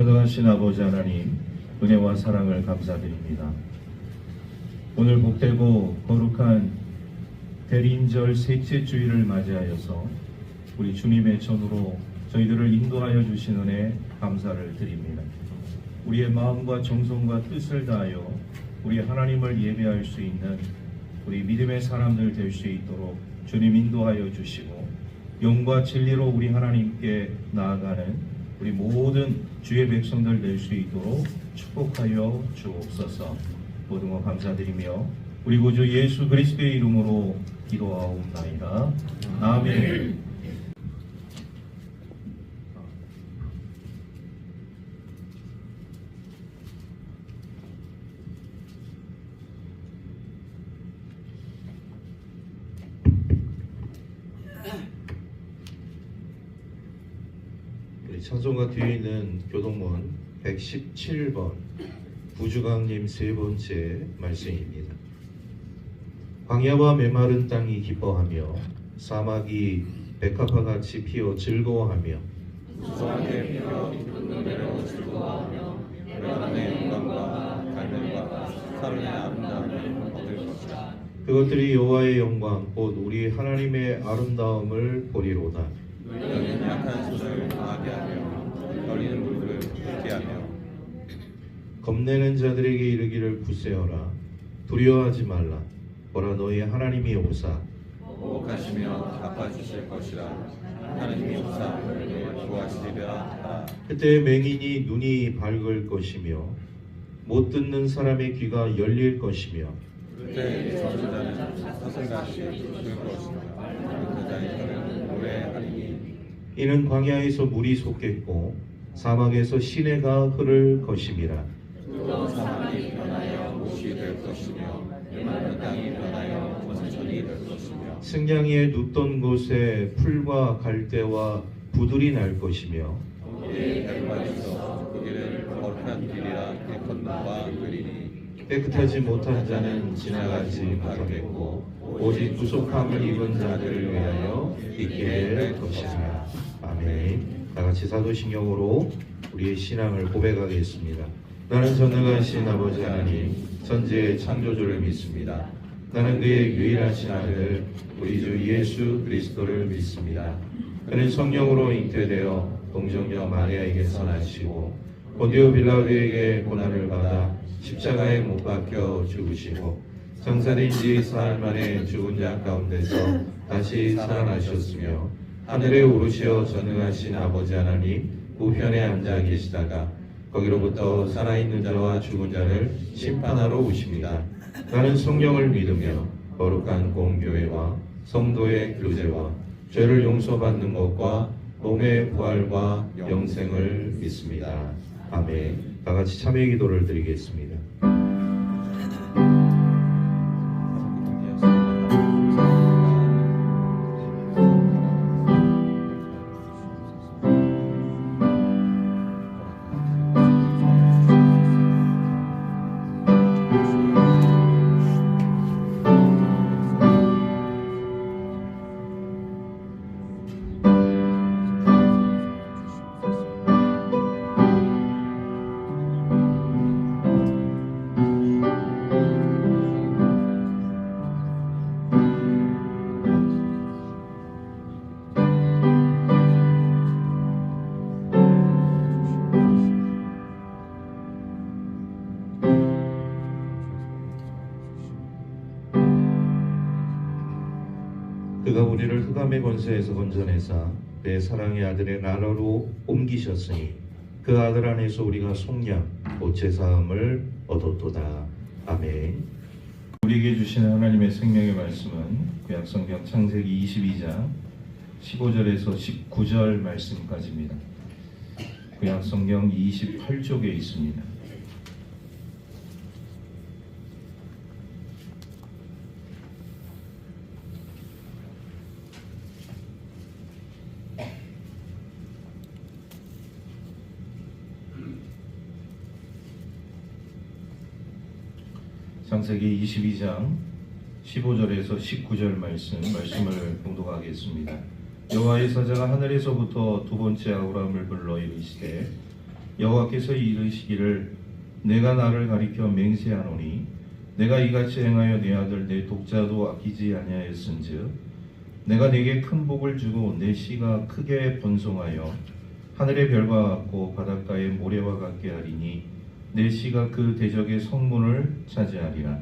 전능하신 아버지 하나님, 은혜와 사랑을 감사드립니다. 오늘 복되고 거룩한 대림절 셋째 주일을 맞이하여서 우리 주님의 전으로 저희들을 인도하여 주신 은혜 감사를 드립니다. 우리의 마음과 정성과 뜻을 다하여 우리 하나님을 예배할 수 있는 우리 믿음의 사람들 될 수 있도록 주님 인도하여 주시고, 영과 진리로 우리 하나님께 나아가는 우리 모든 주의 백성들 될 수 있도록 축복하여 주옵소서. 모든 것 감사드리며 우리 구주 예수 그리스도의 이름으로 기도하옵나이다. 아멘. 찬송가 뒤에 있는 교동문 117번 부주강님 세 번째 말씀입니다. 광야와 메마른 땅이 기뻐하며 사막이 백합화같이 피어 즐거워하며 수수하게 피어 깊은 노래로 즐거워하며 여러분의 영광과 갈매와 사른의 아름다움을 얻을 것이다. 그것들이 여호와의 영광 곧 우리 하나님의 아름다움을 보리로다. 너희는 약한 소를 강하게 하며 떨리는 물을 붉게 하며 겁내는 자들에게 이르기를 굳세어라. 두려워하지 말라. 보라 너희 하나님이 오사 보복하시며 갚아주실 것이라. 하나님이 오사 너희를 구하시리라 하라. 그때 맹인이 눈이 밝을 것이며 못 듣는 사람의 귀가 열릴 것이며 그때 저주자는 사슬같이 줄 것이며 그 자의 혀는 노래하리니. 이는 광야에서 물이 솟겠고 사막에서 시내가 흐를 것임이라. 뜨거운 사막이 변하여 못이 될 것이며 메마른 땅이 변하여 원천이 될 것이며 승냥이에 눕던 곳에 풀과 갈대와 부들이 날 것이며 거기에 배가 있어 그 길을 거룩한 길이라 일컫는바 그리니. 깨끗하지 못한 자는 지나가지 못하겠고 오직 구속함을 입은 자들을 위하여 있게 될 것이라. 아멘. 다같이 사도신경으로 우리의 신앙을 고백하겠습니다. 나는 전능하신 아버지 하나님 천지의 창조주를 믿습니다. 나는 그의 유일하신 아들 우리 주 예수 그리스도를 믿습니다. 그는 성령으로 잉태되어 동정녀 마리아에게서 나시고 본디오 빌라도에게 고난을 받아 십자가에 못 박혀 죽으시고 장사된 지 사흘 만에 죽은 자 가운데서 다시 살아나셨으며 하늘에 오르시어 전능하신 아버지 하나님 우편에 앉아 계시다가 거기로부터 살아있는 자와 죽은 자를 심판하러 오십니다. 나는 성령을 믿으며 거룩한 공교회와 성도의 교제와 죄를 용서받는 것과 몸의 부활과 영생을 믿습니다. 아멘. 다같이 참여 기도를 드리겠습니다. 그가 우리를 흑암의 권세에서 건져내사 내 사랑의 아들의 나라로 옮기셨으니 그 아들 안에서 우리가 속량 곧 제사함을 얻었도다. 아멘. 우리에게 주신 하나님의 생명의 말씀은 구약성경 창세기 22장 15절에서 19절 말씀까지입니다. 구약성경 28쪽에 있습니다. 창세기 22장 15절에서 19절 말씀을 봉독하겠습니다. 여호와의 사자가 하늘에서부터 두 번째 아브라함을 불러 이르시되 여호와께서 이르시기를 내가 나를 가리켜 맹세하노니 내가 이같이 행하여 내 아들 내 독자도 아끼지 아니하였은즉 내가 네게 큰 복을 주고 내 씨가 크게 번성하여 하늘의 별과 같고 바닷가의 모래와 같게 하리니 내 씨가 그 대적의 성문을 차지하리라.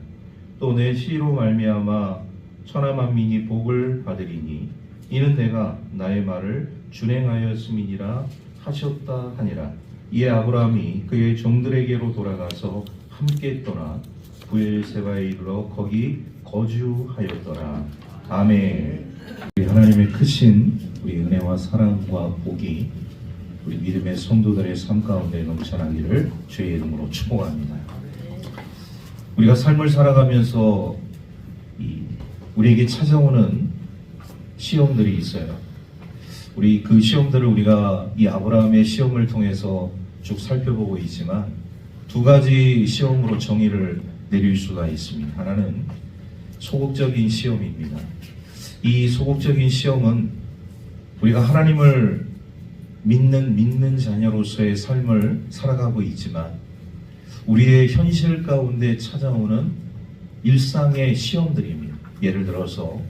또 내 씨로 말미암아 천하 만민이 복을 받으리니 이는 내가 나의 말을 준행하였음이니라 하셨다 하니라. 이에 아브라함이 그의 종들에게로 돌아가서 함께 떠나 부엘세바에 이르러 거기 거주하였더라. 아멘. 우리 하나님의 크신 우리 은혜와 사랑과 복이 우리 믿음의 성도들의 삶 가운데 넘쳐나기를 주의 이름으로 축복합니다. 우리가 삶을 살아가면서 우리에게 찾아오는 시험들이 있어요. 우리 그 시험들을 우리가 이 아브라함의 시험을 통해서 쭉 살펴보고 있지만 두 가지 시험으로 정의를 내릴 수가 있습니다. 하나는 소극적인 시험입니다. 이 소극적인 시험은 우리가 하나님을 믿는 자녀로서의 삶을 살아가고 있지만 우리의 현실 가운데 찾아오는 일상의 시험들입니다. 예를 들어서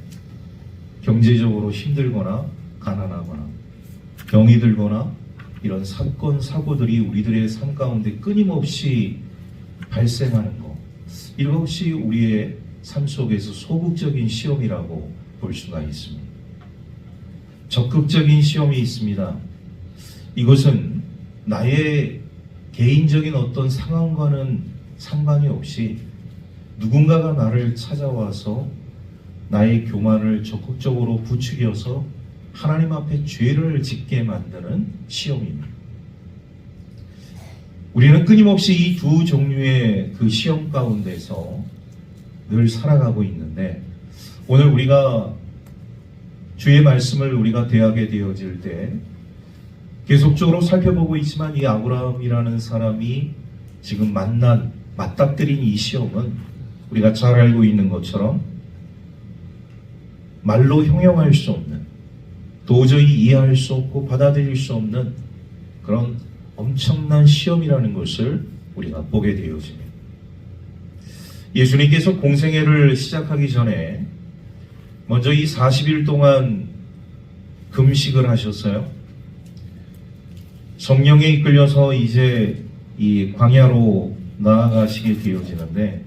경제적으로 힘들거나 가난하거나 병이 들거나 이런 사건 사고들이 우리들의 삶 가운데 끊임없이 발생하는 것, 이것이 우리의 삶 속에서 소극적인 시험이라고 볼 수가 있습니다. 적극적인 시험이 있습니다. 이것은 나의 개인적인 어떤 상황과는 상관이 없이 누군가가 나를 찾아와서 나의 교만을 적극적으로 부추겨서 하나님 앞에 죄를 짓게 만드는 시험입니다. 우리는 끊임없이 이 두 종류의 그 시험 가운데서 늘 살아가고 있는데 오늘 우리가 주의 말씀을 우리가 대하게 되어질 때 계속적으로 살펴보고 있지만 이 아브라함이라는 사람이 지금 맞닥뜨린 이 시험은 우리가 잘 알고 있는 것처럼 말로 형용할 수 없는, 도저히 이해할 수 없고 받아들일 수 없는 그런 엄청난 시험이라는 것을 우리가 보게 되어집니다. 예수님께서 공생애를 시작하기 전에 먼저 이 40일 동안 금식을 하셨어요. 성령에 이끌려서 이제 이 광야로 나아가시게 되어지는데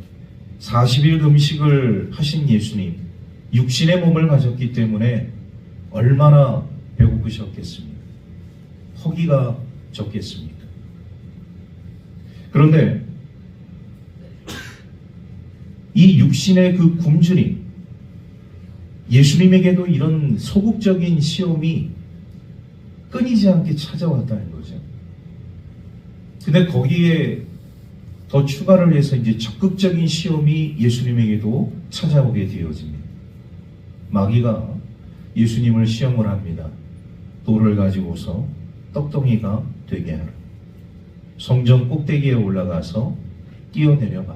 40일 금식을 하신 예수님, 육신의 몸을 가졌기 때문에 얼마나 배고프셨겠습니까? 허기가 적겠습니까? 그런데 이 육신의 그 굶주림, 예수님에게도 이런 소극적인 시험이 끊이지 않게 찾아왔다는 거죠. 근데 거기에 더 추가를 해서 이제 적극적인 시험이 예수님에게도 찾아오게 되어집니다. 마귀가 예수님을 시험을 합니다. 돌을 가지고서 떡덩이가 되게 하라. 성전 꼭대기에 올라가서 뛰어내려봐.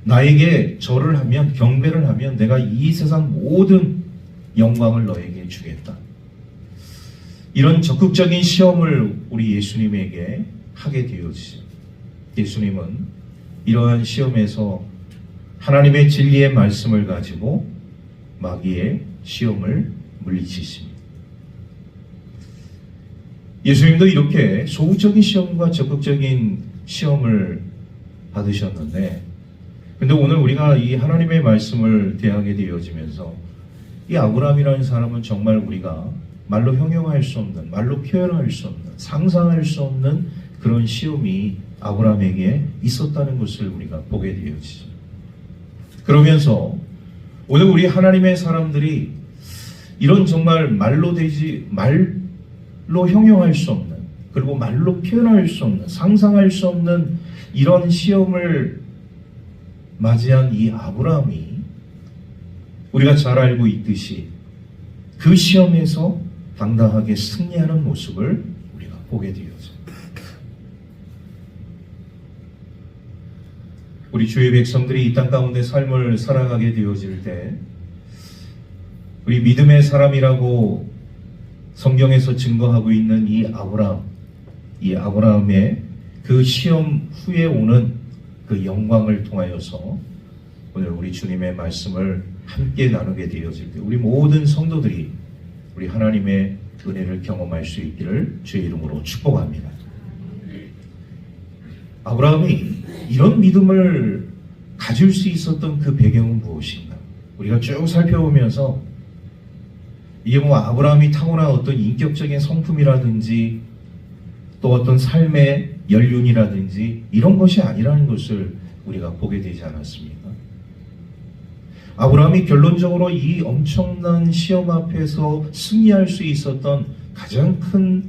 나에게 절을 하면, 경배를 하면 내가 이 세상 모든 영광을 너에게 주겠다. 이런 적극적인 시험을 우리 예수님에게 하게 되어지죠. 예수님은 이러한 시험에서 하나님의 진리의 말씀을 가지고 마귀의 시험을 물리치십니다. 예수님도 이렇게 소극적인 시험과 적극적인 시험을 받으셨는데, 근데 오늘 우리가 이 하나님의 말씀을 대하게 되어지면서 이 아브라함이라는 사람은 정말 우리가 말로 형용할 수 없는, 말로 표현할 수 없는, 상상할 수 없는 그런 시험이 아브라함에게 있었다는 것을 우리가 보게 되어지죠. 그러면서 오늘 우리 하나님의 사람들이 이런 정말 말로 형용할 수 없는, 그리고 말로 표현할 수 없는, 상상할 수 없는 이런 시험을 맞이한 이 아브라함이 우리가 잘 알고 있듯이 그 시험에서 당당하게 승리하는 모습을 우리가 보게 되어져. 우리 주의 백성들이 이 땅 가운데 삶을 살아가게 되어질 때 우리 믿음의 사람이라고 성경에서 증거하고 있는 이 아브라함, 이 아브라함의 그 시험 후에 오는 그 영광을 통하여서 오늘 우리 주님의 말씀을 함께 나누게 되어질 때 우리 모든 성도들이 우리 하나님의 은혜를 경험할 수 있기를 주의 이름으로 축복합니다. 아브라함이 이런 믿음을 가질 수 있었던 그 배경은 무엇인가? 우리가 쭉 살펴보면서 이게 뭐 아브라함이 타고난 어떤 인격적인 성품이라든지 또 어떤 삶의 연륜이라든지 이런 것이 아니라는 것을 우리가 보게 되지 않았습니까? 아브라함이 결론적으로 이 엄청난 시험 앞에서 승리할 수 있었던 가장 큰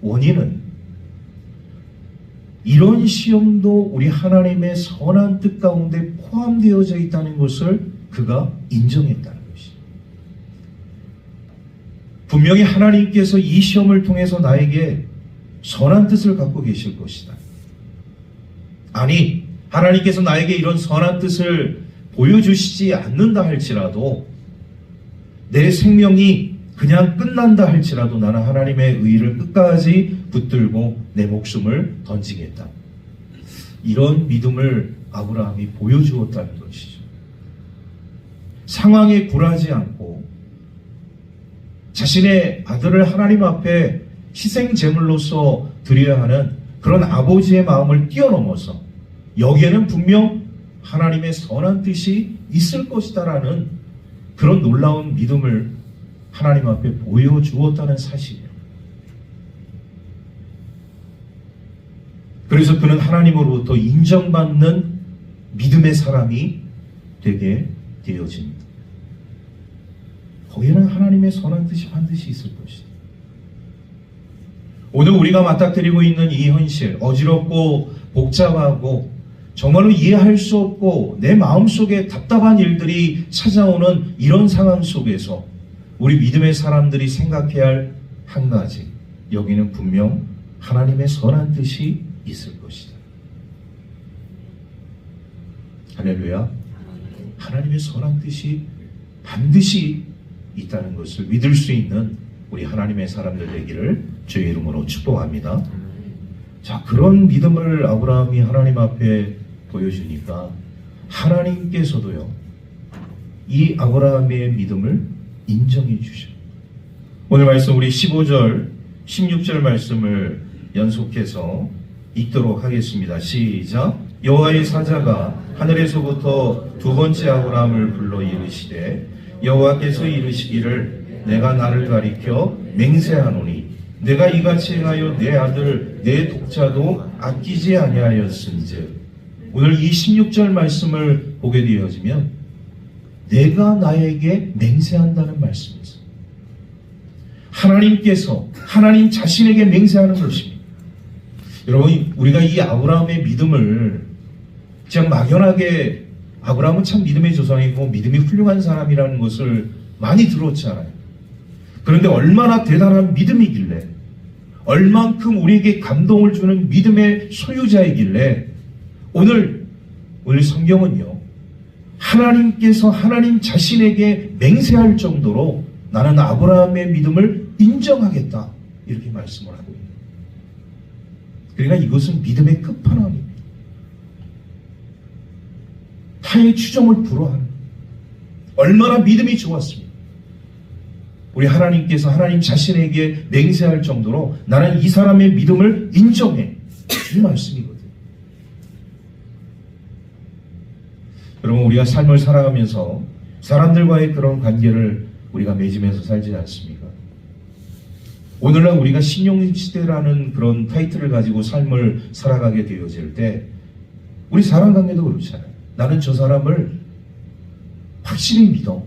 원인은 이런 시험도 우리 하나님의 선한 뜻 가운데 포함되어져 있다는 것을 그가 인정했다는 것이죠. 분명히 하나님께서 이 시험을 통해서 나에게 선한 뜻을 갖고 계실 것이다. 아니, 하나님께서 나에게 이런 선한 뜻을 보여주시지 않는다 할지라도 내 생명이 그냥 끝난다 할지라도 나는 하나님의 의를 끝까지 붙들고 내 목숨을 던지겠다. 이런 믿음을 아브라함이 보여주었다는 것이죠. 상황에 굴하지 않고 자신의 아들을 하나님 앞에 희생제물로서 드려야 하는 그런 아버지의 마음을 뛰어넘어서 여기에는 분명 하나님의 선한 뜻이 있을 것이다라는 그런 놀라운 믿음을 하나님 앞에 보여주었다는 사실이에요. 그래서 그는 하나님으로부터 인정받는 믿음의 사람이 되게 되어집니다. 거기에는 하나님의 선한 뜻이 반드시 있을 것이다. 오늘 우리가 맞닥뜨리고 있는 이 현실, 어지럽고 복잡하고 정말로 이해할 수 없고 내 마음속에 답답한 일들이 찾아오는 이런 상황 속에서 우리 믿음의 사람들이 생각해야 할 한 가지, 여기는 분명 하나님의 선한 뜻이 있을 것이다. 할렐루야. 하나님의 선한 뜻이 반드시 있다는 것을 믿을 수 있는 우리 하나님의 사람들 되기를 주의 이름으로 축복합니다. 자, 그런 믿음을 아브라함이 하나님 앞에 보여주니까 하나님께서도요, 이 아브라함의 믿음을 인정해 주셔. 오늘 말씀 우리 15절, 16절 말씀을 연속해서 읽도록 하겠습니다. 시작. 여호와의 사자가 하늘에서부터 두 번째 아브라함을 불러 이르시되 여호와께서 이르시기를 내가 나를 가리켜 맹세하노니 내가 이같이 행하여 내 아들 내 독자도 아끼지 아니하였은즉. 오늘 이 16절 말씀을 보게 되어지면 내가 나에게 맹세한다는 말씀이죠. 하나님께서 하나님 자신에게 맹세하는 것입니다. 여러분, 우리가 이 아브라함의 믿음을 그냥 막연하게 아브라함은 참 믿음의 조상이고 믿음이 훌륭한 사람이라는 것을 많이 들었잖아요. 그런데 얼마나 대단한 믿음이길래, 얼만큼 우리에게 감동을 주는 믿음의 소유자이길래 오늘 성경은요, 하나님께서 하나님 자신에게 맹세할 정도로 나는 아브라함의 믿음을 인정하겠다, 이렇게 말씀을 하고 있는 거예요. 그러니까 이것은 믿음의 끝판왕입니다. 타의 추종을 불허하는, 얼마나 믿음이 좋았습니까? 우리 하나님께서 하나님 자신에게 맹세할 정도로 나는 이 사람의 믿음을 인정해, 이 말씀이거든요. 여러분, 우리가 삶을 살아가면서 사람들과의 그런 관계를 우리가 맺으면서 살지 않습니까? 오늘날 우리가 신용시대라는 그런 타이틀을 가지고 삶을 살아가게 되어질 때 우리 사람 관계도 그렇잖아요. 나는 저 사람을 확실히 믿어.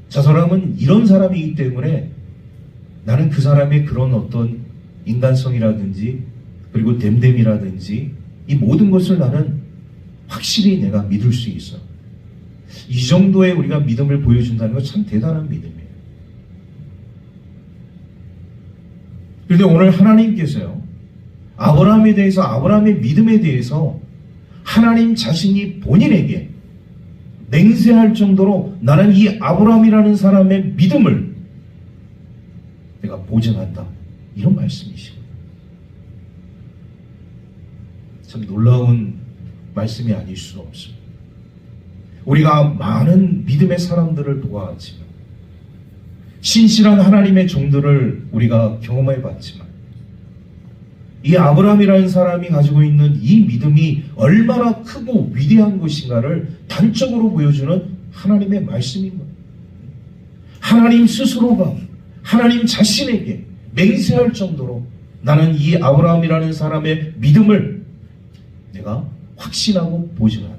저 사람은 이런 사람이기 때문에 나는 그 사람의 그런 어떤 인간성이라든지 그리고 됨됨이라든지 이 모든 것을 나는 확실히 내가 믿을 수 있어. 이 정도의 우리가 믿음을 보여준다는 건 참 대단한 믿음이에요. 그런데 오늘 하나님께서요, 아브라함에 대해서, 아브라함의 믿음에 대해서 하나님 자신이 본인에게 맹세할 정도로 나는 이 아브라함이라는 사람의 믿음을 내가 보증한다, 이런 말씀이시고, 참 놀라운 말씀이 아닐 수 없습니다. 우리가 많은 믿음의 사람들을 보아하지만, 신실한 하나님의 종들을 우리가 경험해 봤지만, 이 아브라함이라는 사람이 가지고 있는 이 믿음이 얼마나 크고 위대한 것인가를 단적으로 보여주는 하나님의 말씀인 거예요. 하나님 스스로가 하나님 자신에게 맹세할 정도로 나는 이 아브라함이라는 사람의 믿음을 내가 확신하고 보증한다.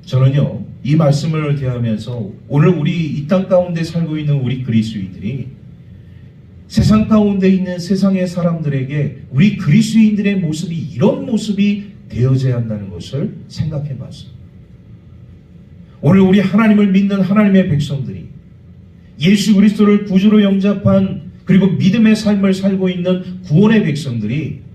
저는요, 이 말씀을 대하면서 오늘 우리 이 땅 가운데 살고 있는 우리 그리스도인들이 세상 가운데 있는 세상의 사람들에게 우리 그리스도인들의 모습이 이런 모습이 되어져야 한다는 것을 생각해 봤어요. 오늘 우리 하나님을 믿는 하나님의 백성들이 예수 그리스도를 구주로 영접한 그리고 믿음의 삶을 살고 있는 구원의 백성들이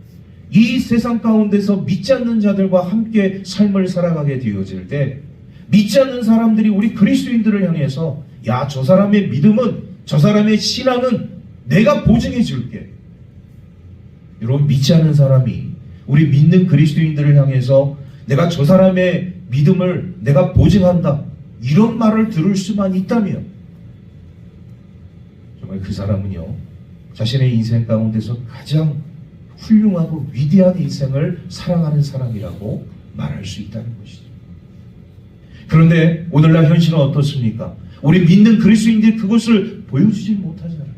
이 세상 가운데서 믿지 않는 자들과 함께 삶을 살아가게 되어질 때 믿지 않는 사람들이 우리 그리스도인들을 향해서 야, 저 사람의 믿음은, 저 사람의 신앙은 내가 보증해 줄게. 여러분, 믿지 않는 사람이 우리 믿는 그리스도인들을 향해서 내가 저 사람의 믿음을 내가 보증한다, 이런 말을 들을 수만 있다면 정말 그 사람은요, 자신의 인생 가운데서 가장 훌륭하고 위대한 인생을 살아가는 사람이라고 말할 수 있다는 것이죠. 그런데 오늘날 현실은 어떻습니까? 우리 믿는 그리스도인들이 그것을 보여주지 못하잖아요.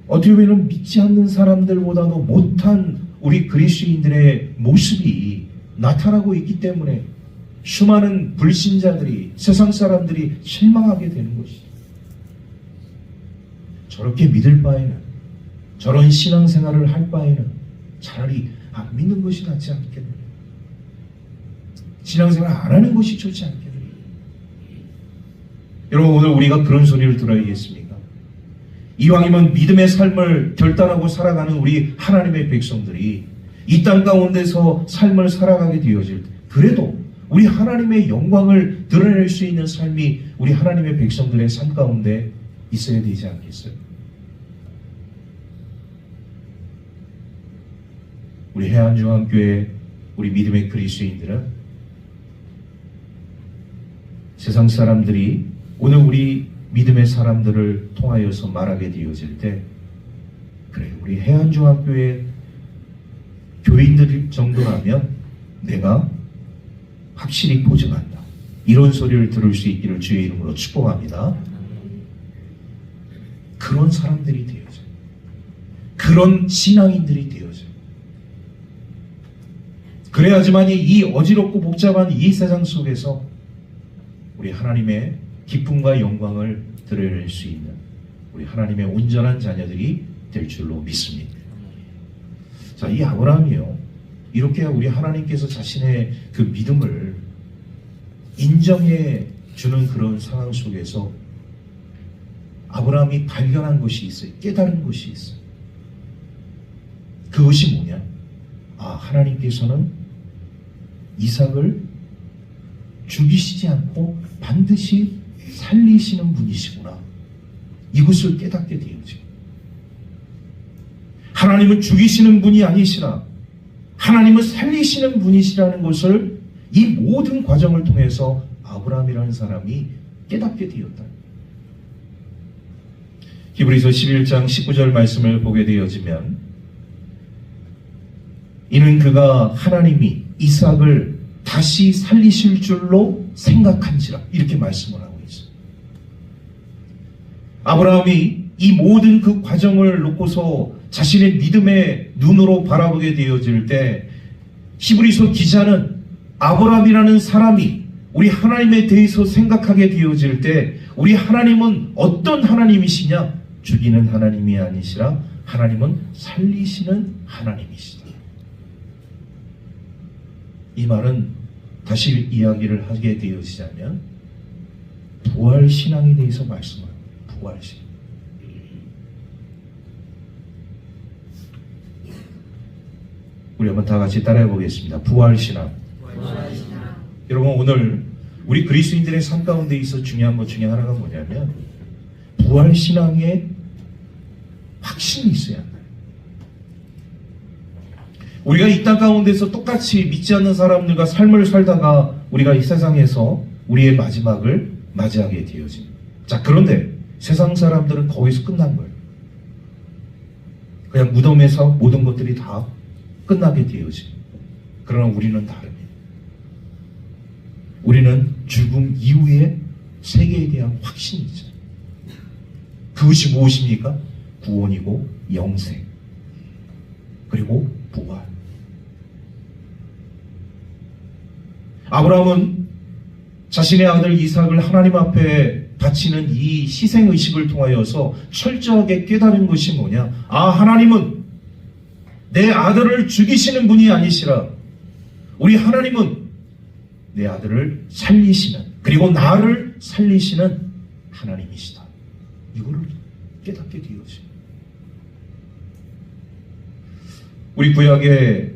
어떻게 보면 믿지 않는 사람들보다도 못한 우리 그리스도인들의 모습이 나타나고 있기 때문에 수많은 불신자들이, 세상 사람들이 실망하게 되는 것이죠. 저렇게 믿을 바에는, 저런 신앙생활을 할 바에는 차라리 안 믿는 것이 낫지 않겠느냐, 신앙생활 안 하는 것이 좋지 않겠느냐. 여러분, 오늘 우리가 그런 소리를 들어야겠습니까? 이왕이면 믿음의 삶을 결단하고 살아가는 우리 하나님의 백성들이 이 땅 가운데서 삶을 살아가게 되어질 때, 그래도 우리 하나님의 영광을 드러낼 수 있는 삶이 우리 하나님의 백성들의 삶 가운데 있어야 되지 않겠어요? 우리 해안중앙교회 우리 믿음의 그리스도인들은 세상 사람들이 오늘 우리 믿음의 사람들을 통하여서 말하게 되어질 때, 그래, 우리 해안중앙교회 교인들 정도라면 내가 확실히 보증한다, 이런 소리를 들을 수 있기를 주의 이름으로 축복합니다. 그런 사람들이 되어져요. 그런 신앙인들이 되어져요. 그래야지만이 이 어지럽고 복잡한 이 세상 속에서 우리 하나님의 기쁨과 영광을 드러낼 수 있는 우리 하나님의 온전한 자녀들이 될 줄로 믿습니다. 자, 이 아브라함이요, 이렇게 우리 하나님께서 자신의 그 믿음을 인정해 주는 그런 상황 속에서 아브라함이 발견한 것이 있어요. 깨달은 것이 있어요. 그것이 뭐냐? 아, 하나님께서는 이삭을 죽이시지 않고 반드시 살리시는 분이시구나, 이것을 깨닫게 되어지고, 하나님은 죽이시는 분이 아니시라 하나님은 살리시는 분이시라는 것을 이 모든 과정을 통해서 아브라함이라는 사람이 깨닫게 되었다. 히브리서 11장 19절 말씀을 보게 되어지면, 이는 그가 하나님이 이삭을 다시 살리실 줄로 생각한지라, 이렇게 말씀을 하고 있어요. 아브라함이 이 모든 그 과정을 놓고서 자신의 믿음의 눈으로 바라보게 되어질 때, 히브리서 기자는 아브라함이라는 사람이 우리 하나님에 대해서 생각하게 되어질 때, 우리 하나님은 어떤 하나님이시냐? 죽이는 하나님이 아니시라 하나님은 살리시는 하나님이시다. 이 말은 다시 이야기를 하게 되어지자면 부활신앙에 대해서 말씀합니다. 부활신앙. 우리 한번 다 같이 따라해 보겠습니다. 부활신앙. 여러분, 오늘 우리 그리스도인들의 삶 가운데 있어 중요한 것 중에 하나가 뭐냐면, 부활 신앙의 확신이 있어야 한다. 우리가 이 땅 가운데서 똑같이 믿지 않는 사람들과 삶을 살다가 우리가 이 세상에서 우리의 마지막을 맞이하게 되어집니다. 자, 그런데 세상 사람들은 거기서 끝난 거예요. 그냥 무덤에서 모든 것들이 다 끝나게 되어집니다. 그러나 우리는 다릅니다. 우리는 죽음 이후의 세계에 대한 확신이 있죠. 그것이 무엇입니까? 구원이고 영생, 그리고 부활. 아브라함은 자신의 아들 이삭을 하나님 앞에 바치는 이 희생의식을 통하여서 철저하게 깨달은 것이 뭐냐? 아, 하나님은 내 아들을 죽이시는 분이 아니시라. 우리 하나님은 내 아들을 살리시는, 그리고 나를 살리시는 하나님이시다. 이거를 깨닫게 되어집니다. 우리 구약에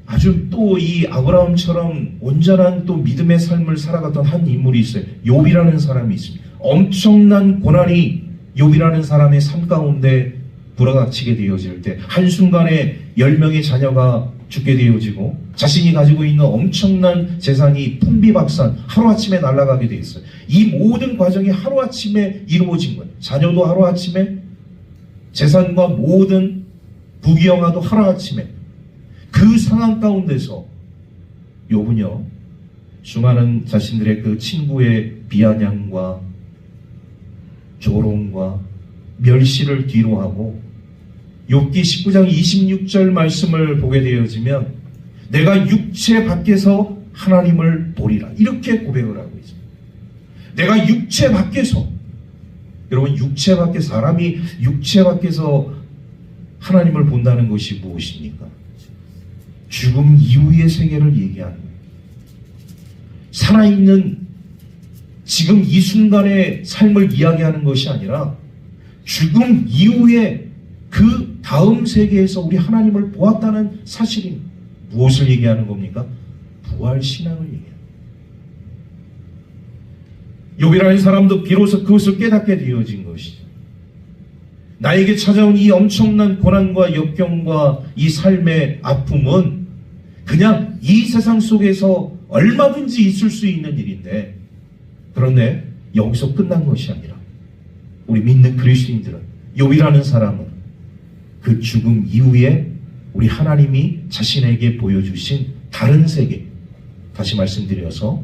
아주 또 이 아브라함처럼 온전한 또 믿음의 삶을 살아갔던 한 인물이 있어요. 욥이라는 사람이 있습니다. 엄청난 고난이 욥이라는 사람의 삶 가운데 불어닥치게 되어질 때 한순간에 10명의 자녀가 죽게 되어지고 자신이 가지고 있는 엄청난 재산이 풍비박산 하루아침에 날아가게 되어 있어요. 이 모든 과정이 하루아침에 이루어진 거예요. 자녀도 하루아침에, 재산과 모든 부귀영화도 하루아침에. 그 상황 가운데서 욥은요, 수많은 자신들의 그 친구의 비아냥과 조롱과 멸시를 뒤로하고 욥기 19장 26절 말씀을 보게 되어지면 내가 육체 밖에서 하나님을 보리라, 이렇게 고백을 하고 있습니다. 내가 육체 밖에서, 여러분, 육체 밖에, 사람이 육체 밖에서 하나님을 본다는 것이 무엇입니까? 죽음 이후의 세계를 얘기하는 거예요. 살아있는 지금 이 순간의 삶을 이야기하는 것이 아니라 죽음 이후의 그 다음 세계에서 우리 하나님을 보았다는 사실이 무엇을 얘기하는 겁니까? 부활 신앙을 얘기합니다. 욥이라는 사람도 비로소 그것을 깨닫게 되어진 것이죠. 나에게 찾아온 이 엄청난 고난과 역경과 이 삶의 아픔은 그냥 이 세상 속에서 얼마든지 있을 수 있는 일인데, 그런데 여기서 끝난 것이 아니라 우리 믿는 그리스도인들은, 욥이라는 사람은 그 죽음 이후에 우리 하나님이 자신에게 보여주신 다른 세계, 다시 말씀드려서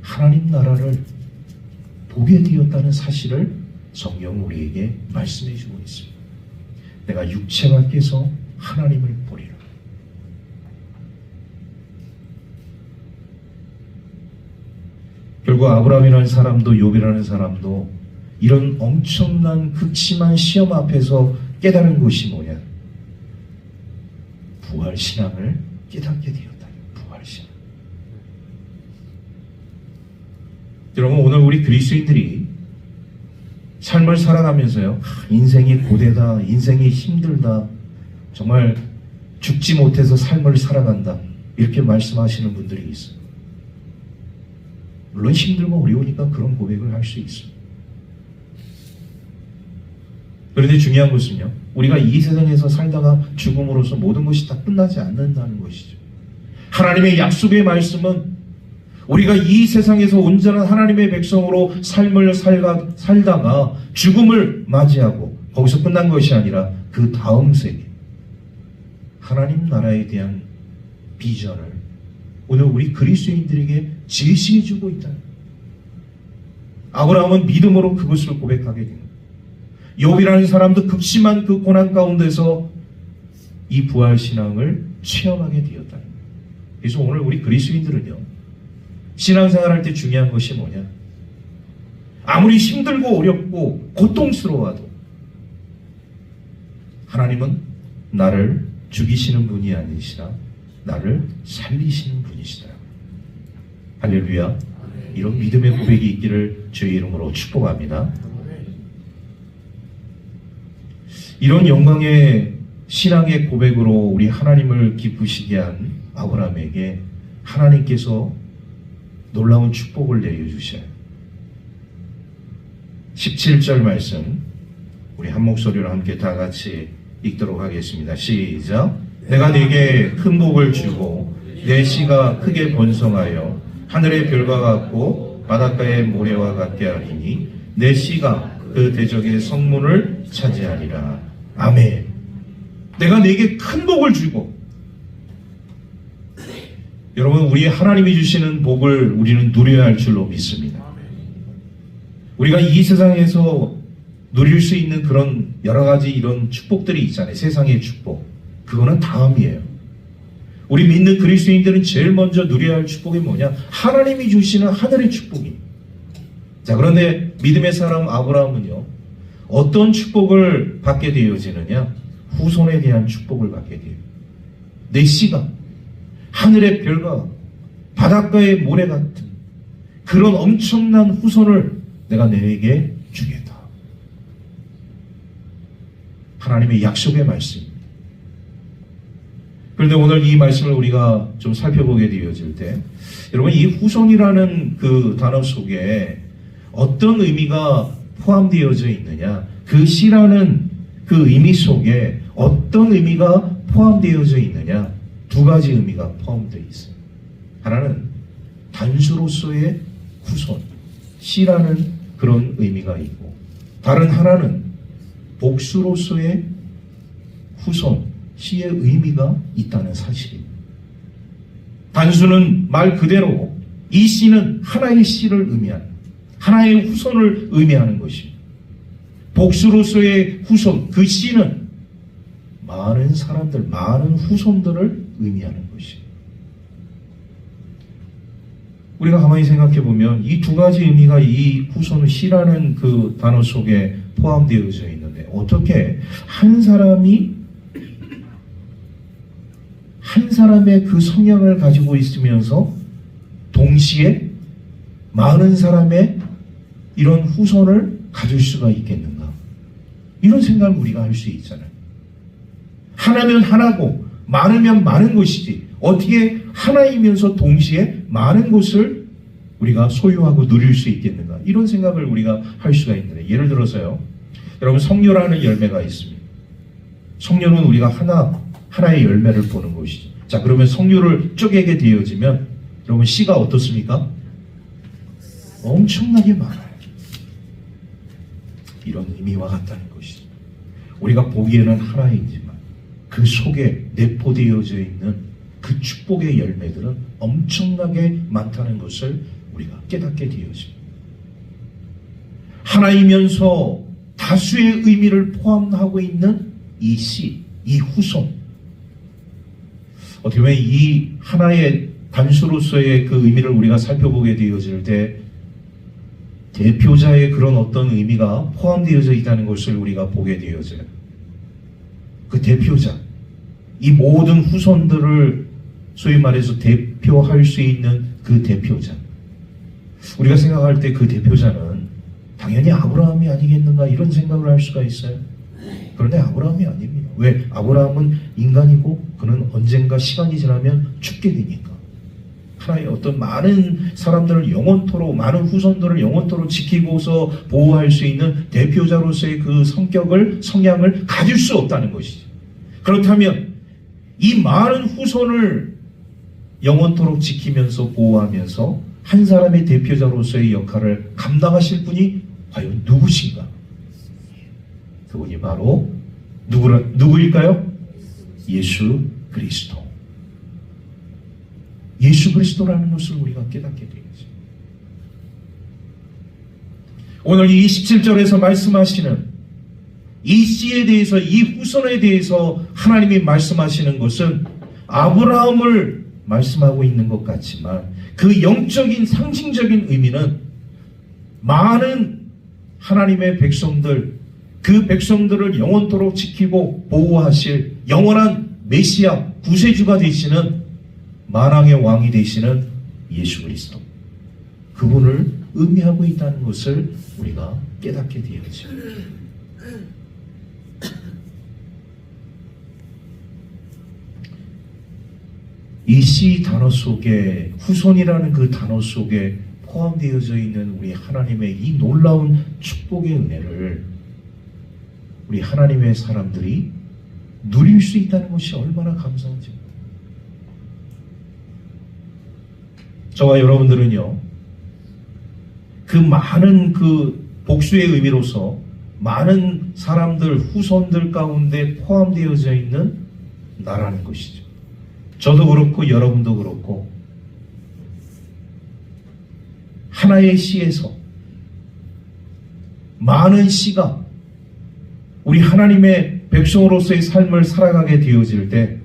하나님 나라를 보게 되었다는 사실을 성경은 우리에게 말씀해 주고 있습니다. 내가 육체 밖에서 하나님을 보리라. 결국 아브라함이라는 사람도 욥이라는 사람도 이런 엄청난 극심한 시험 앞에서 깨달은 것이 뭐냐? 부활 신앙을 깨닫게 되었다. 부활 신앙. 여러분, 오늘 우리 그리스도인들이 삶을 살아가면서요, 인생이 고되다, 인생이 힘들다, 정말 죽지 못해서 삶을 살아간다, 이렇게 말씀하시는 분들이 있어요. 물론 힘들고 어려우니까 그런 고백을 할 수 있어요. 그런데 중요한 것은요, 우리가 이 세상에서 살다가 죽음으로써 모든 것이 다 끝나지 않는다는 것이죠. 하나님의 약속의 말씀은 우리가 이 세상에서 온전한 하나님의 백성으로 삶을 살다가 죽음을 맞이하고 거기서 끝난 것이 아니라 그 다음 세계, 하나님 나라에 대한 비전을 오늘 우리 그리스도인들에게 제시해주고 있다. 아브라함은 믿음으로 그것을 고백하게 됩니다. 욥이라는 사람도 극심한 그 고난 가운데서 이 부활 신앙을 체험하게 되었다. 그래서 오늘 우리 그리스도인들은요, 신앙생활할 때 중요한 것이 뭐냐? 아무리 힘들고 어렵고 고통스러워도 하나님은 나를 죽이시는 분이 아니시라 나를 살리시는 분이시다. 할렐루야. 이런 믿음의 고백이 있기를 주의 이름으로 축복합니다. 이런 영광의 신앙의 고백으로 우리 하나님을 기쁘시게 한 아브라함에게 하나님께서 놀라운 축복을 내려주셔요. 17절 말씀 우리 한 목소리로 함께 다 같이 읽도록 하겠습니다. 시작. 내가 네게 큰 복을 주고 내 씨가 크게 번성하여 하늘의 별과 같고 바닷가의 모래와 같게 하리니 내 씨가 그 대적의 성문을 차지하리라. 아멘. 내가 네게 큰 복을 주고, 여러분, 우리 하나님이 주시는 복을 우리는 누려야 할 줄로 믿습니다. 우리가 이 세상에서 누릴 수 있는 그런 여러 가지 이런 축복들이 있잖아요. 세상의 축복. 그거는 다음이에요. 우리 믿는 그리스도인들은 제일 먼저 누려야 할 축복이 뭐냐? 하나님이 주시는 하늘의 축복입니다. 자, 그런데 믿음의 사람 아브라함은요, 어떤 축복을 받게 되어지느냐? 후손에 대한 축복을 받게 돼요. 내 씨가 하늘의 별과 바닷가의 모래 같은 그런 엄청난 후손을 내가 너에게 주겠다. 하나님의 약속의 말씀입니다. 그런데 오늘 이 말씀을 우리가 좀 살펴보게 되어질 때, 여러분, 이 후손이라는 그 단어 속에 어떤 의미가 포함되어져 있느냐? 그 씨라는 그 의미 속에 어떤 의미가 포함되어져 있느냐? 두 가지 의미가 포함되어 있어요. 하나는 단수로서의 후손, 씨라는 그런 의미가 있고, 다른 하나는 복수로서의 후손, 씨의 의미가 있다는 사실입니다. 단수는 말 그대로 이 씨는 하나의 씨를 의미하는, 하나의 후손을 의미하는 것입니다. 복수로서의 후손, 그 씨는 많은 사람들, 많은 후손들을 의미하는 것입니다. 우리가 가만히 생각해 보면 이 두 가지 의미가 이 후손, 씨라는 그 단어 속에 포함되어져 있는데, 어떻게 한 사람이 한 사람의 그 성향을 가지고 있으면서 동시에 많은 사람의 이런 후손을 가질 수가 있겠는가? 이런 생각을 우리가 할 수 있잖아요. 하나면 하나고 많으면 많은 것이지, 어떻게 하나이면서 동시에 많은 것을 우리가 소유하고 누릴 수 있겠는가? 이런 생각을 우리가 할 수가 있는데, 예를 들어서요, 여러분, 성녀라는 열매가 있습니다. 성녀는 우리가 하나의 열매를 보는 것이죠. 자, 그러면 성녀를 쪼개게 되어지면 여러분, 씨가 어떻습니까? 엄청나게 많아요. 이런 의미와 같다는 것이죠. 우리가 보기에는 하나이지만 그 속에 내포되어져 있는 그 축복의 열매들은 엄청나게 많다는 것을 우리가 깨닫게 되어집니다. 하나이면서 다수의 의미를 포함하고 있는 이 씨, 이 후손, 어떻게 보면 이 하나의 단수로서의 그 의미를 우리가 살펴보게 되어질 때 대표자의 그런 어떤 의미가 포함되어져 있다는 것을 우리가 보게 되어져요. 그 대표자, 이 모든 후손들을 소위 말해서 대표할 수 있는 그 대표자, 우리가 생각할 때 그 대표자는 당연히 아브라함이 아니겠는가, 이런 생각을 할 수가 있어요. 그런데 아브라함이 아닙니다. 왜? 아브라함은 인간이고 그는 언젠가 시간이 지나면 죽게 되니까. 하나의 어떤 많은 사람들을 영원토록, 많은 후손들을 영원토록 지키고서 보호할 수 있는 대표자로서의 그 성향을 가질 수 없다는 것이죠. 그렇다면 이 많은 후손을 영원토록 지키면서 보호하면서 한 사람의 대표자로서의 역할을 감당하실 분이 과연 누구신가? 그분이 바로 누구일까요? 예수 그리스도. 예수 그리스도라는 것을 우리가 깨닫게 되겠죠. 오늘 이 17절에서 말씀하시는 이 씨에 대해서, 이 후손에 대해서 하나님이 말씀하시는 것은 아브라함을 말씀하고 있는 것 같지만 그 영적인 상징적인 의미는 많은 하나님의 백성들, 그 백성들을 영원토록 지키고 보호하실 영원한 메시아, 구세주가 되시는 만왕의 왕이 되시는 예수 그리스도, 그분을 의미하고 있다는 것을 우리가 깨닫게 되었죠. 이 씨 단어 속에, 후손이라는 그 단어 속에 포함되어져 있는 우리 하나님의 이 놀라운 축복의 은혜를 우리 하나님의 사람들이 누릴 수 있다는 것이 얼마나 감사한지. 저와 여러분들은요, 그 많은 그 복수의 의미로서 많은 사람들, 후손들 가운데 포함되어져 있는 나라는 것이죠. 저도 그렇고 여러분도 그렇고 하나의 씨에서 많은 씨가 우리 하나님의 백성으로서의 삶을 살아가게 되어질 때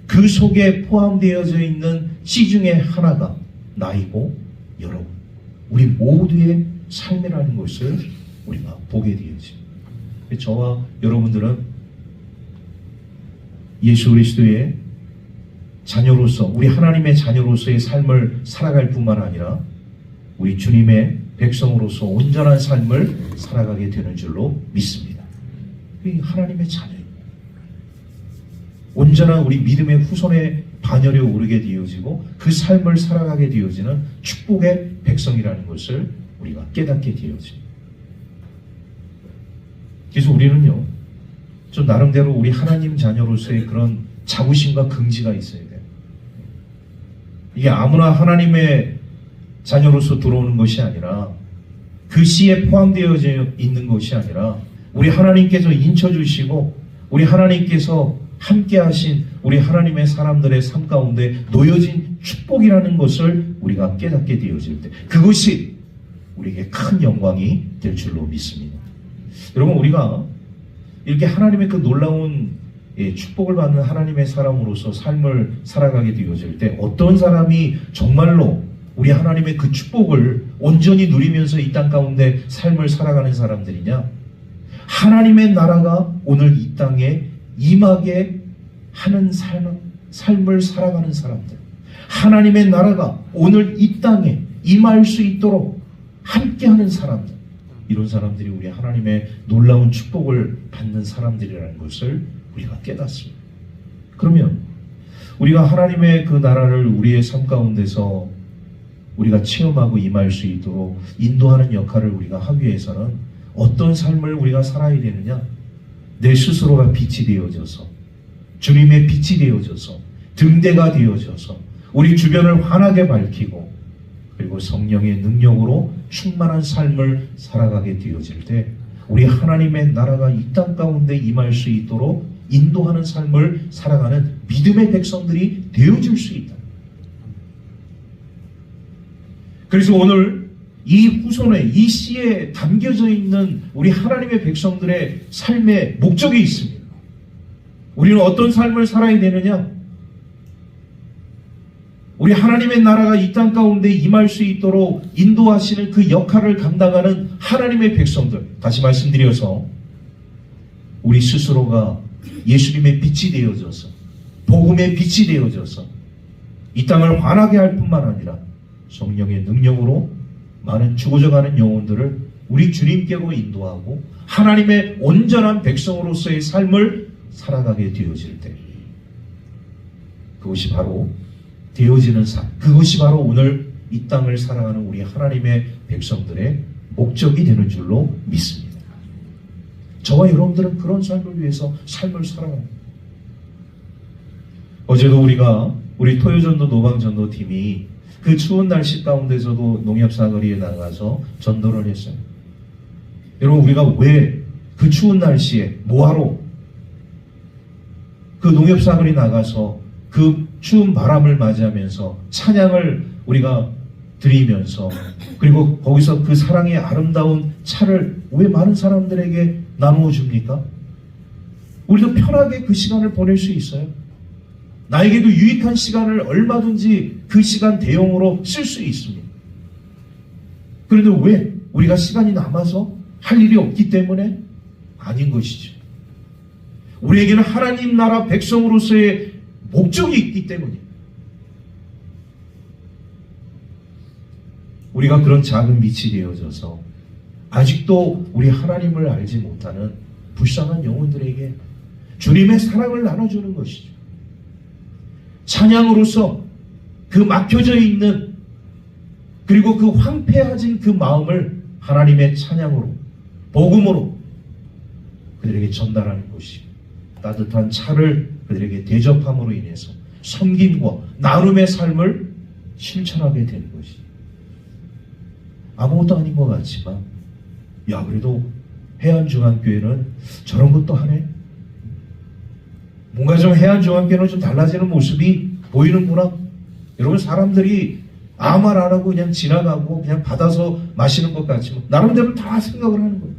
그 속에 포함되어져 있는 씨 중에 하나가 나이고 여러분, 우리 모두의 삶이라는 것을 우리가 보게 되어집니다. 저와 여러분들은 예수 그리스도의 자녀로서, 우리 하나님의 자녀로서의 삶을 살아갈 뿐만 아니라 우리 주님의 백성으로서 온전한 삶을 살아가게 되는 줄로 믿습니다. 그게 하나님의 자녀입니다. 온전한 우리 믿음의 후손의 반열에 오르게 되어지고 그 삶을 살아가게 되어지는 축복의 백성이라는 것을 우리가 깨닫게 되어집니다. 그래서 우리는요, 좀 나름대로 우리 하나님 자녀로서의 그런 자부심과 긍지가 있어야 돼요. 이게 아무나 하나님의 자녀로서 들어오는 것이 아니라, 그 씨에 포함되어져 있는 것이 아니라, 우리 하나님께서 인쳐주시고 우리 하나님께서 함께 하신 우리 하나님의 사람들의 삶 가운데 놓여진 축복이라는 것을 우리가 깨닫게 되어질 때, 그것이 우리에게 큰 영광이 될 줄로 믿습니다. 여러분, 우리가 이렇게 하나님의 그 놀라운 축복을 받는 하나님의 사람으로서 삶을 살아가게 되어질 때, 어떤 사람이 정말로 우리 하나님의 그 축복을 온전히 누리면서 이 땅 가운데 삶을 살아가는 사람들이냐? 하나님의 나라가 오늘 이 땅에 임하게 하는 삶을 살아가는 사람들, 하나님의 나라가 오늘 이 땅에 임할 수 있도록 함께하는 사람들, 이런 사람들이 우리 하나님의 놀라운 축복을 받는 사람들이라는 것을 우리가 깨닫습니다. 그러면 우리가 하나님의 그 나라를 우리의 삶 가운데서 우리가 체험하고 임할 수 있도록 인도하는 역할을 우리가 하기 위해서는 어떤 삶을 우리가 살아야 되느냐? 내 스스로가 빛이 되어져서, 주님의 빛이 되어져서, 등대가 되어져서 우리 주변을 환하게 밝히고, 그리고 성령의 능력으로 충만한 삶을 살아가게 되어질 때 우리 하나님의 나라가 이 땅 가운데 임할 수 있도록 인도하는 삶을 살아가는 믿음의 백성들이 되어질 수 있다. 그래서 오늘 이 후손에, 이 씨에 담겨져 있는 우리 하나님의 백성들의 삶의 목적이 있습니다. 우리는 어떤 삶을 살아야 되느냐? 우리 하나님의 나라가 이 땅 가운데 임할 수 있도록 인도하시는 그 역할을 감당하는 하나님의 백성들, 다시 말씀드려서 우리 스스로가 예수님의 빛이 되어져서, 복음의 빛이 되어져서 이 땅을 환하게 할 뿐만 아니라 성령의 능력으로 많은 죽어져가는 영혼들을 우리 주님께로 인도하고 하나님의 온전한 백성으로서의 삶을 살아가게 되어질 때, 그것이 바로 되어지는 삶, 그것이 바로 오늘 이 땅을 살아가는 우리 하나님의 백성들의 목적이 되는 줄로 믿습니다. 저와 여러분들은 그런 삶을 위해서 삶을 살아갑니다. 어제도 우리 토요전도 노방전도 팀이 그 추운 날씨 가운데서도 농협사거리에 나가서 전도를 했어요. 여러분, 우리가 왜 그 추운 날씨에 뭐하러 그 농협사거리 나가서 그 추운 바람을 맞이하면서 찬양을 우리가 드리면서, 그리고 거기서 그 사랑의 아름다운 차를 왜 많은 사람들에게 나누어 줍니까? 우리도 편하게 그 시간을 보낼 수 있어요. 나에게도 유익한 시간을 얼마든지 그 시간 대용으로 쓸 수 있습니다. 그런데 왜 우리가 시간이 남아서 할 일이 없기 때문에? 아닌 것이죠. 우리에게는 하나님 나라 백성으로서의 목적이 있기 때문이에요. 우리가 그런 작은 빛이 되어져서 아직도 우리 하나님을 알지 못하는 불쌍한 영혼들에게 주님의 사랑을 나눠주는 것이죠. 찬양으로서 그 막혀져 있는 그리고 그 황폐해진 그 마음을 하나님의 찬양으로, 복음으로 그들에게 전달하는 것이, 따뜻한 차를 그들에게 대접함으로 인해서 섬김과 나눔의 삶을 실천하게 되는 것이, 아무것도 아닌 것 같지만, 야, 그래도 해안중앙교회는 저런 것도 하네. 뭔가 좀 해안중앙교회는 좀 달라지는 모습이 보이는구나. 여러분, 사람들이 아무 말 안 하고 그냥 지나가고 그냥 받아서 마시는 것 같지만 나름대로 다 생각을 하는 거예요.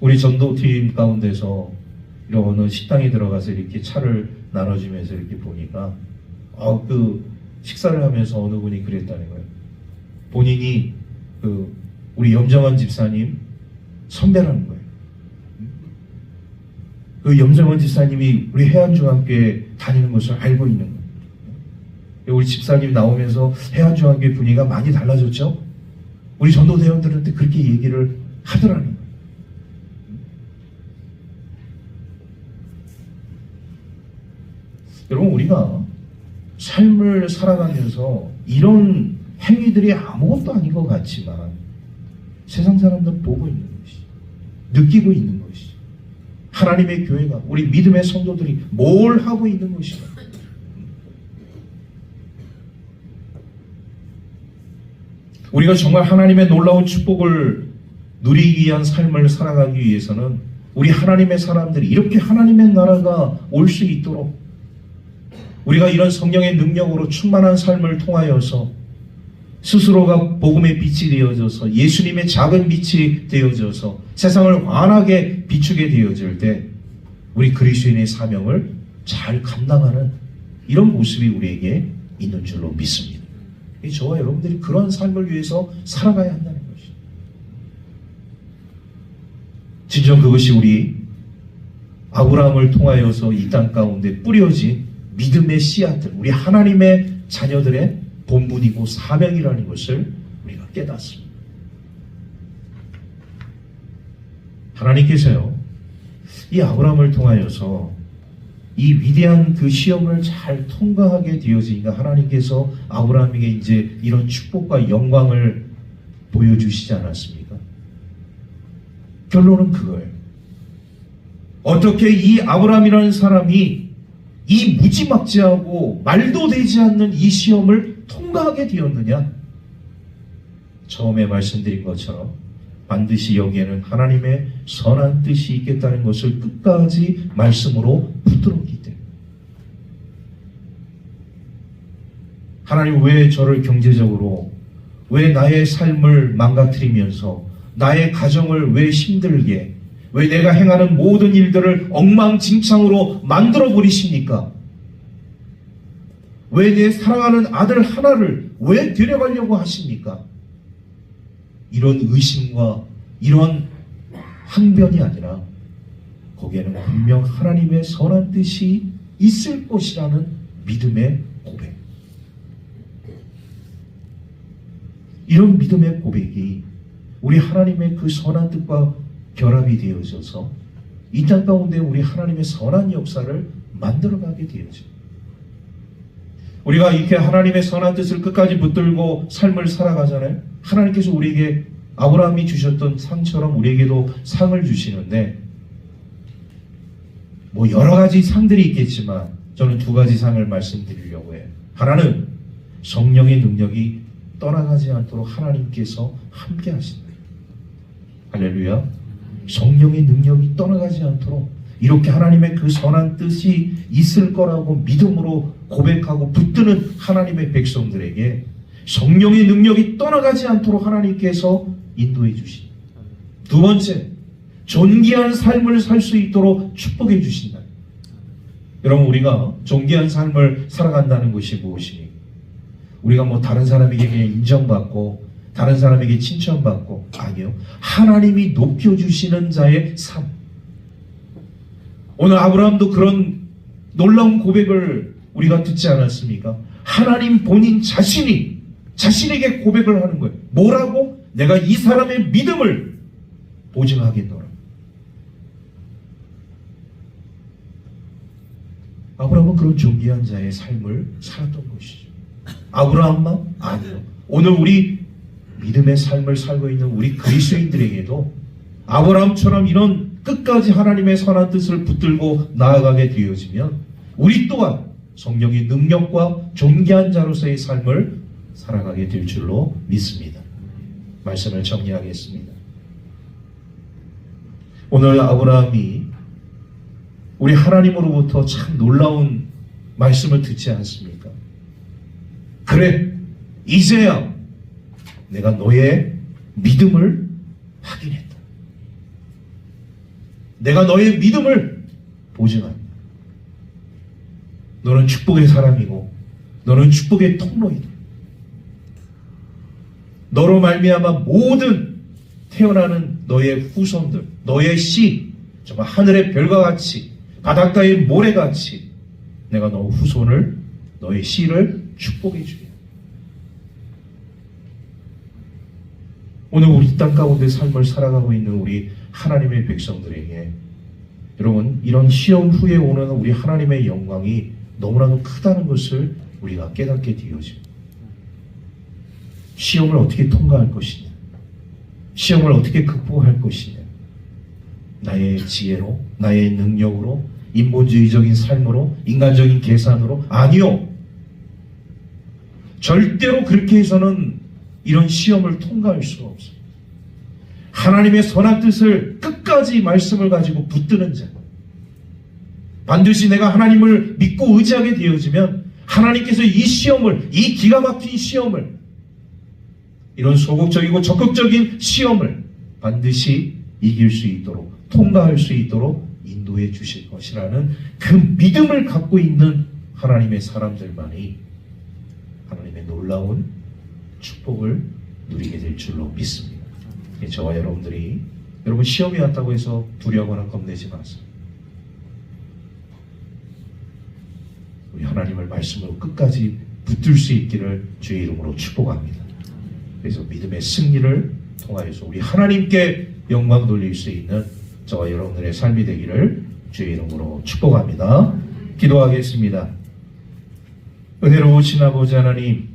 우리 전도팀 가운데서 이런 어느 식당에 들어가서 이렇게 차를 나눠주면서 이렇게 보니까 그 식사를 하면서 어느 분이 그랬다는 거예요. 본인이 우리 염정원 집사님 선배라는 거예요. 그 염정원 집사님이 우리 해안중앙교회 다니는 것을 알고 있는 거예요. 우리 집사님 나오면서 해안중앙교회 분위기가 많이 달라졌죠? 우리 전도대원들한테 그렇게 얘기를 하더라는 거예요. 여러분, 우리가 삶을 살아가면서 이런 행위들이 아무것도 아닌 것 같지만 세상 사람들은 보고 있는 것이, 느끼고 있는 것이, 하나님의 교회가, 우리 믿음의 성도들이 뭘 하고 있는 것인가. 우리가 정말 하나님의 놀라운 축복을 누리기 위한 삶을 살아가기 위해서는 우리 하나님의 사람들이 이렇게 하나님의 나라가 올 수 있도록 우리가 이런 성령의 능력으로 충만한 삶을 통하여서 스스로가 복음의 빛이 되어져서 예수님의 작은 빛이 되어져서 세상을 환하게 비추게 되어질 때 우리 그리스도인의 사명을 잘 감당하는 이런 모습이 우리에게 있는 줄로 믿습니다. 저와 여러분들이 그런 삶을 위해서 살아가야 한다는 것이죠. 진정 그것이 우리 아브라함을 통하여서 이 땅 가운데 뿌려진 믿음의 씨앗들, 우리 하나님의 자녀들의 본분이고 사명이라는 것을 우리가 깨닫습니다. 하나님께서요, 이 아브라함을 통하여서 이 위대한 그 시험을 잘 통과하게 되어지니까 하나님께서 아브라함에게 이제 이런 축복과 영광을 보여주시지 않았습니까? 결론은 그거예요. 어떻게 이 아브라함이라는 사람이 이 무지막지하고 말도 되지 않는 이 시험을 통과하게 되었느냐? 처음에 말씀드린 것처럼 반드시 여기에는 하나님의 선한 뜻이 있겠다는 것을 끝까지 말씀으로 붙들었기 때문에. 하나님, 왜 저를 경제적으로, 왜 나의 삶을 망가뜨리면서 나의 가정을 왜 힘들게, 왜 내가 행하는 모든 일들을 엉망진창으로 만들어 버리십니까? 왜 내 사랑하는 아들 하나를 왜 데려가려고 하십니까? 이런 의심과 이런 항변이 아니라 거기에는 분명 하나님의 선한 뜻이 있을 것이라는 믿음의 고백. 이런 믿음의 고백이 우리 하나님의 그 선한 뜻과 결합이 되어져서 이 땅 가운데 우리 하나님의 선한 역사를 만들어가게 되어집니다. 우리가 이렇게 하나님의 선한 뜻을 끝까지 붙들고 삶을 살아가잖아요. 하나님께서 우리에게 아브라함이 주셨던 상처럼 우리에게도 상을 주시는데, 뭐 여러 가지 상들이 있겠지만 저는 두 가지 상을 말씀드리려고 해요. 하나는 성령의 능력이 떠나가지 않도록 하나님께서 함께 하신다. 할렐루야. 성령의 능력이 떠나가지 않도록 이렇게 하나님의 그 선한 뜻이 있을 거라고 믿음으로 고백하고 붙드는 하나님의 백성들에게 성령의 능력이 떠나가지 않도록 하나님께서 인도해 주신다. 두 번째, 존귀한 삶을 살 수 있도록 축복해 주신다. 여러분, 우리가 존귀한 삶을 살아간다는 것이 무엇입니까? 우리가 뭐 다른 사람에게 그냥 인정받고 다른 사람에게 칭찬받고, 아니요, 하나님이 높여주시는 자의 삶. 오늘 아브라함도 그런 놀라운 고백을 우리가 듣지 않았습니까? 하나님 본인 자신이 자신에게 고백을 하는 거예요. 뭐라고? 내가 이 사람의 믿음을 보증하겠노라. 아브라함은 그런 존귀한 자의 삶을 살았던 것이죠. 아브라함만? 아니요. 오늘 우리 믿음의 삶을 살고 있는 우리 그리스도인들에게도 아브라함처럼 이런 끝까지 하나님의 선한 뜻을 붙들고 나아가게 되어지면 우리 또한 성령의 능력과 존귀한 자로서의 삶을 살아가게 될 줄로 믿습니다. 말씀을 정리하겠습니다. 오늘 아브라함이 우리 하나님으로부터 참 놀라운 말씀을 듣지 않습니까? 그래, 이제야 내가 너의 믿음을 확인했다. 내가 너의 믿음을 보증한다. 너는 축복의 사람이고 너는 축복의 통로이다. 너로 말미암아 모든 태어나는 너의 후손들, 너의 씨, 정말 하늘의 별과 같이 바닷가의 모래같이 내가 너 후손을, 너의 씨를 축복해 주겠다. 오늘 우리 땅 가운데 삶을 살아가고 있는 우리 하나님의 백성들에게 여러분, 이런 시험 후에 오는 우리 하나님의 영광이 너무나도 크다는 것을 우리가 깨닫게 되어집니다. 시험을 어떻게 통과할 것이냐, 시험을 어떻게 극복할 것이냐, 나의 지혜로, 나의 능력으로, 인본주의적인 삶으로, 인간적인 계산으로? 아니요. 절대로 그렇게 해서는 이런 시험을 통과할 수가 없어요. 하나님의 선한 뜻을 끝까지 말씀을 가지고 붙드는 자, 반드시 내가 하나님을 믿고 의지하게 되어지면 하나님께서 이 시험을, 이 기가 막힌 시험을, 이런 소극적이고 적극적인 시험을 반드시 이길 수 있도록, 통과할 수 있도록 인도해 주실 것이라는 그 믿음을 갖고 있는 하나님의 사람들만이 하나님의 놀라운 축복을 누리게 될 줄로 믿습니다. 저와 여러분들이, 여러분 시험이 왔다고 해서 두려워하거나 겁내지 마세요. 우리 하나님을 말씀으로 끝까지 붙들 수 있기를 주의 이름으로 축복합니다. 그래서 믿음의 승리를 통하여서 우리 하나님께 영광 돌릴 수 있는 저와 여러분들의 삶이 되기를 주의 이름으로 축복합니다. 기도하겠습니다. 은혜로우신 아버지 하나님,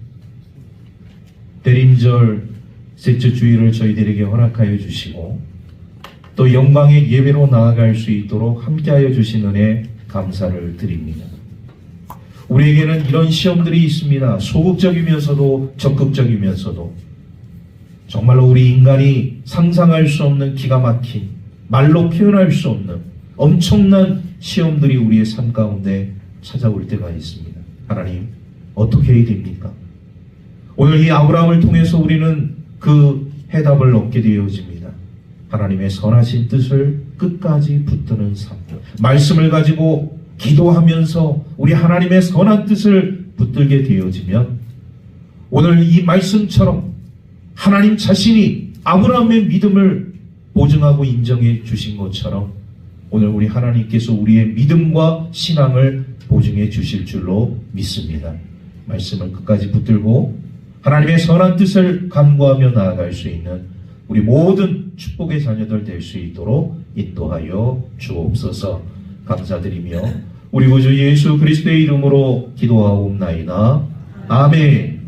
대림절 셋째 주일을 저희들에게 허락하여 주시고 또 영광의 예배로 나아갈 수 있도록 함께하여 주신 은혜 감사를 드립니다. 우리에게는 이런 시험들이 있습니다. 소극적이면서도 적극적이면서도 정말로 우리 인간이 상상할 수 없는 기가 막힌, 말로 표현할 수 없는 엄청난 시험들이 우리의 삶 가운데 찾아올 때가 있습니다. 하나님, 어떻게 해야 됩니까? 오늘 이 아브라함을 통해서 우리는 그 해답을 얻게 되어집니다. 하나님의 선하신 뜻을 끝까지 붙드는 삶, 말씀을 가지고 기도하면서 우리 하나님의 선한 뜻을 붙들게 되어지면 오늘 이 말씀처럼 하나님 자신이 아브라함의 믿음을 보증하고 인정해 주신 것처럼 오늘 우리 하나님께서 우리의 믿음과 신앙을 보증해 주실 줄로 믿습니다. 말씀을 끝까지 붙들고 하나님의 선한 뜻을 간구하며 나아갈 수 있는 우리 모든 축복의 자녀들 될 수 있도록 인도하여 주옵소서. 감사드리며 우리 구주 예수 그리스도의 이름으로 기도하옵나이다. 아멘.